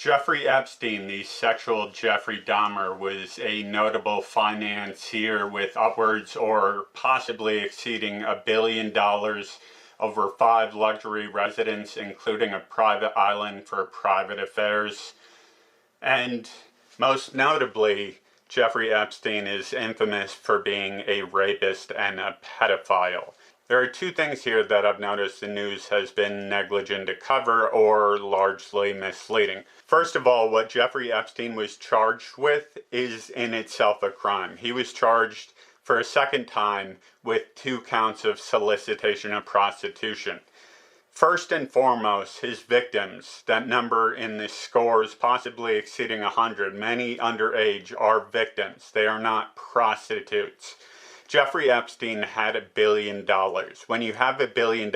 Jeffrey Epstein, the sexual Jeffrey Dahmer, was a notable financier with upwards or possibly exceeding $1 billion over 5 luxury residences, including a private island for private affairs. And most notably, Jeffrey Epstein is infamous for being a rapist and a pedophile. There are 2 things here that I've noticed the news has been negligent to cover or largely misleading. First of all, what Jeffrey Epstein was charged with is in itself a crime. He was charged for a second time with 2 counts of solicitation of prostitution. First and foremost, his victims, that number in the scores possibly exceeding 100, many underage, are victims. They are not prostitutes. Jeffrey Epstein had $1 billion. When you have $1 billion,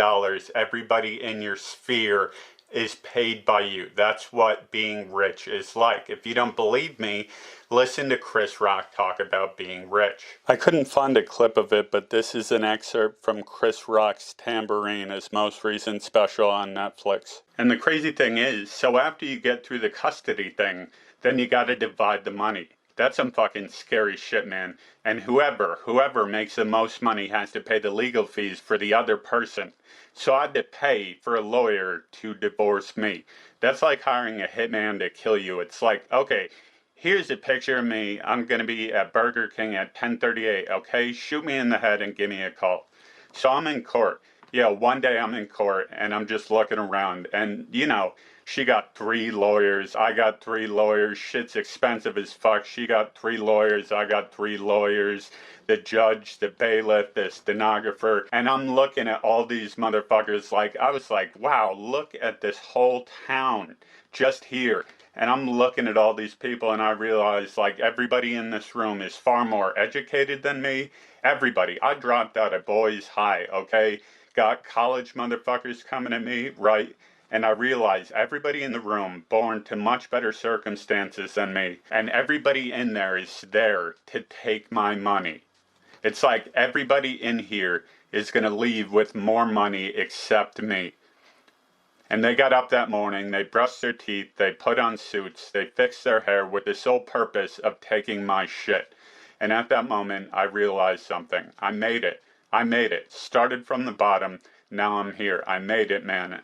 everybody in your sphere is paid by you. That's what being rich is like. If you don't believe me, listen to Chris Rock talk about being rich. I couldn't find a clip of it, but this is an excerpt from Chris Rock's Tamborine, his most recent special on Netflix. And the crazy thing is, so after you get through the custody thing, then you gotta divide the money. That's some fucking scary shit, man. And whoever makes the most money has to pay the legal fees for the other person. So I had to pay for a lawyer to divorce me. That's like hiring a hitman to kill you. It's like, okay, here's a picture of me. I'm going to be at Burger King at 10:38, okay? Shoot me in the head and give me a call. So I'm in court. Yeah, one day I'm in court and I'm just looking around and, you know, she got 3 lawyers, I got 3 lawyers, shit's expensive as fuck. She got 3 lawyers, I got 3 lawyers, the judge, the bailiff, the stenographer, and I'm looking at all these motherfuckers like, I was like, wow, look at this whole town just here. And I'm looking at all these people and I realize like everybody in this room is far more educated than me. Everybody. I dropped out of Boise High, okay? Got college motherfuckers coming at me, right? And I realize everybody in the room born to much better circumstances than me. And everybody in there is there to take my money. It's like everybody in here is going to leave with more money except me. And they got up that morning, they brushed their teeth, they put on suits, they fixed their hair with the sole purpose of taking my shit. And at that moment, I realized something. I made it. I made it. Started from the bottom, now I'm here. I made it, man.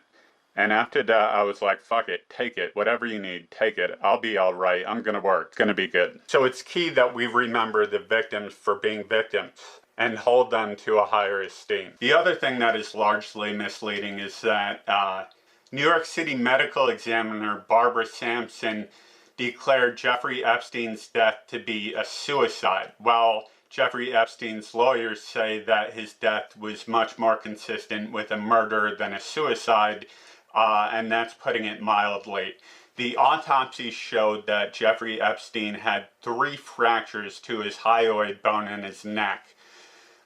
And after that, I was like, fuck it, take it, whatever you need, take it. I'll be all right. I'm going to work. It's going to be good. So it's key that we remember the victims for being victims and hold them to a higher esteem. The other thing that is largely misleading is that New York City medical examiner Barbara Sampson declared Jeffrey Epstein's death to be a suicide, while Jeffrey Epstein's lawyers say that his death was much more consistent with a murder than a suicide. And that's putting it mildly. The autopsy showed that Jeffrey Epstein had 3 fractures to his hyoid bone in his neck.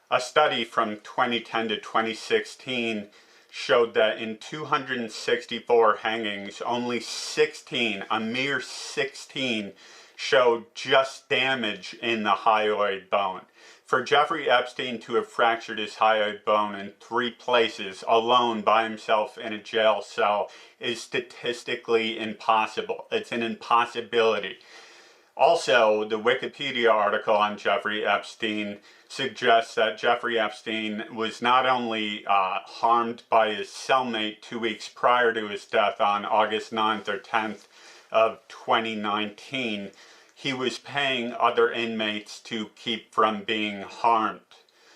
A study from 2010 to 2016 showed that in 264 hangings, only 16, a mere 16, showed just damage in the hyoid bone. For Jeffrey Epstein to have fractured his hyoid bone in 3 places alone by himself in a jail cell is statistically impossible. It's an impossibility. Also, the Wikipedia article on Jeffrey Epstein suggests that Jeffrey Epstein was not only harmed by his cellmate 2 weeks prior to his death on August 9th or 10th of 2019, he was paying other inmates to keep from being harmed.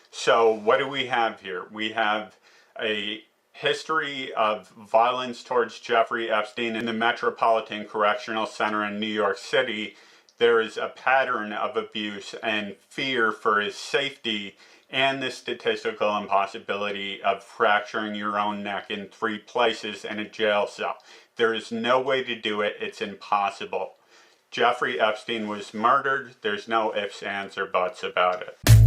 So what do we have here? We have a history of violence towards Jeffrey Epstein in the Metropolitan Correctional Center in New York City. There is a pattern of abuse and fear for his safety and the statistical impossibility of fracturing your own neck in 3 places in a jail cell. There is no way to do it. It's impossible. Jeffrey Epstein was murdered. There's no ifs, ands, or buts about it.